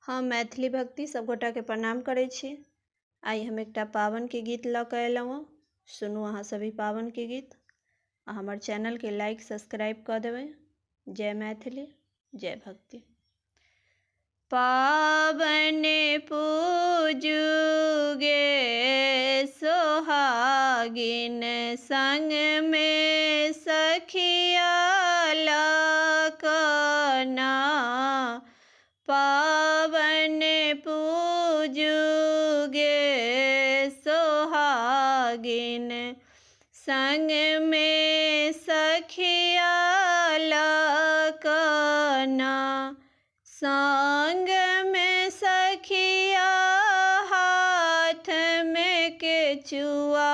हम मैथिली भक्ति सब गोटा के प्रणाम करै छी। आई हम एकटा पावन के गीत लऽ कऽ एलहुँ हँ। सुनू अहाँ सभी पावन के गीत आ हमर चैनल के लाइक सब्सक्राइब कऽ देबै। जय मैथिली, जय भक्ति। पावन पूजू गे सोहागिन, संग में सखिया लखना। पावन पूजू गे सोहागिन, संग में सखिया लखना। संग में सखिया हाथ में केचुआ,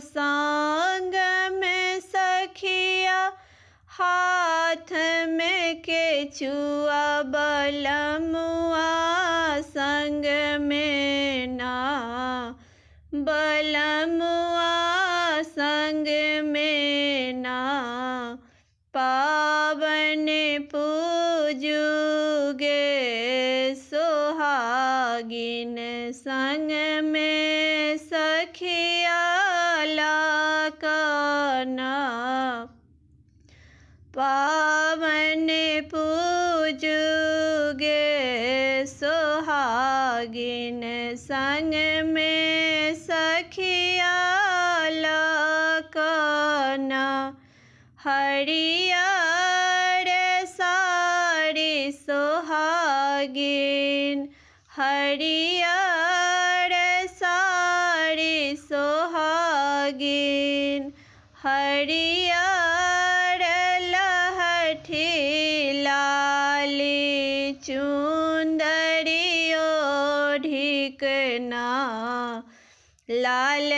संग में सखिया हाथ में केचुआ। बलमुआ संग में ना, बलमुआ संग में ना। पावन पूजू गे सोहागिन, संग में सखिया लखना। पावन पूजू गे सोहागिन, संग में सखिया लखना। हरियर साड़ी सोहागिन, हरियर साड़ी सोहागिन। हरियर लहठी लाली चुंदरी ओढ़िकना। लाल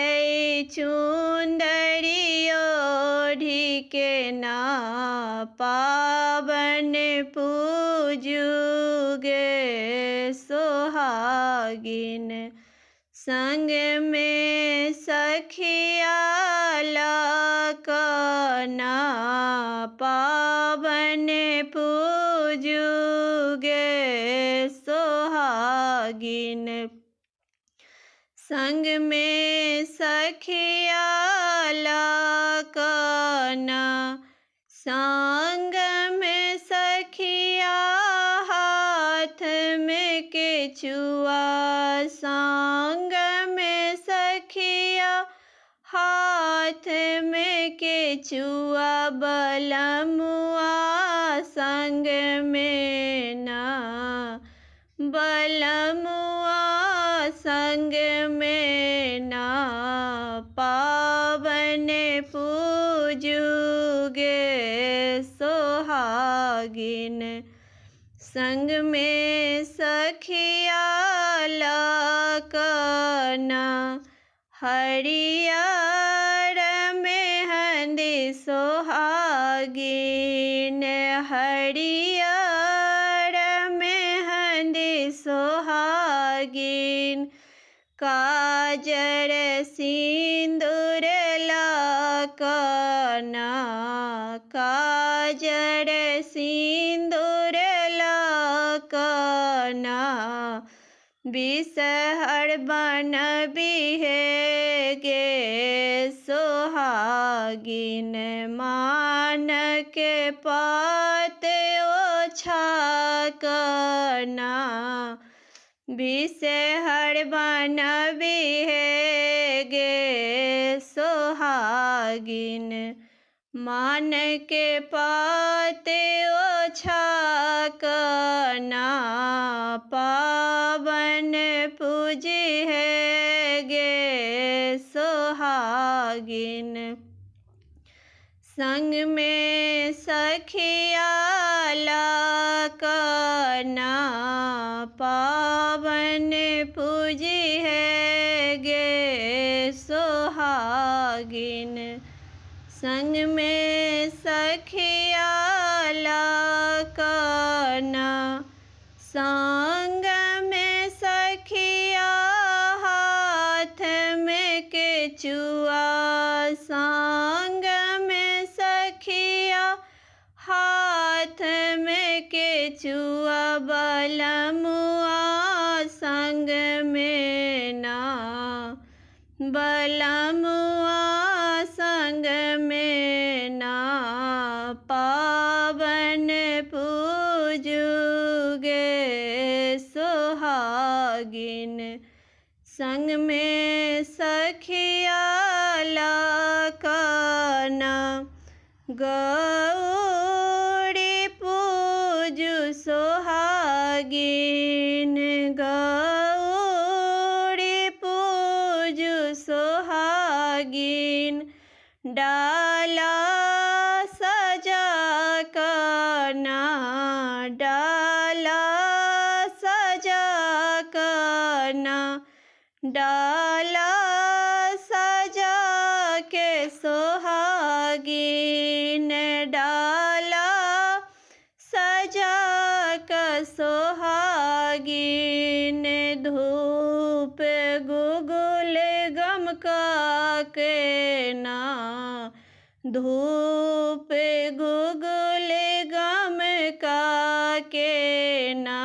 चुंदरी ओढ़िकना। पावन पूजू गे सोहागिन, संग में सखिया लखना। पावन पूजू गे सोहागिन, संग में सखिया लखना। संग में सखिया हाथ में केचुआ, संग में सखिया हाथ में केचुआ। बलमुआ संग में ना, बलमुआ संग में ना। पावन पूजू गे सोहागिन, संग में सखिया लखना। हरियर मेहंदी सोहागिन, हरियर मेहंदी सोहागिन। काजर सिंदूर लखना, काजर सिंदूर लखना। बिसहर बनबिहे गे सोहागिन, मान के पात ओछाकना। बिसहर बनबिहे गे सोहागिन, मान के पात ओछाकना। पावन पूजिहे गे सोहागिन, संग में सखिया लखना। पावन पूजिहे गे सोहागिन, संग में सखिया लखना। संग में सखिया हाथ में केचुआ, संग में सखिया हाथ में केचुआ। बलमुआ बलमुआ संग में ना पावन पूजुगे सुहागिन संग में सखिया लखना गौरी पूजु सोहागिन गौरी पूजु सोहागिन डाला सजा कना डाला सजा कना डाला सजा के सोहागिन डाला सजा का सोहागिन धूप गुगुल गमका के ना धूप गुगुल गमका के ना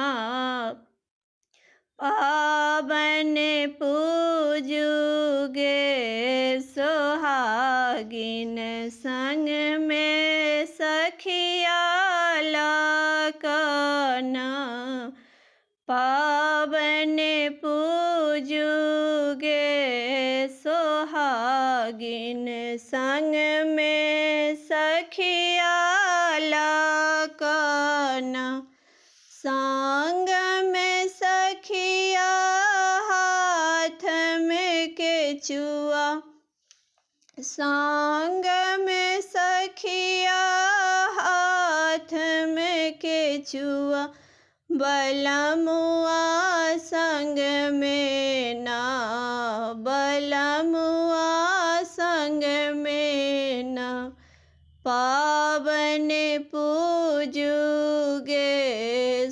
पावन पूजुगे सोहागिन संग में सखिया लखना पावन पूजुगे सोहागिन संग में सखिया लखना संग में सखिया हाथ में केचुआ संग में सखिया हाथ में केचुआ बलमुआ संग में ना बलमुआ संग में ना पावन पूजुगे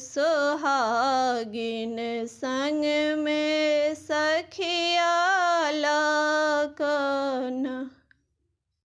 सोहागिन संग में सखी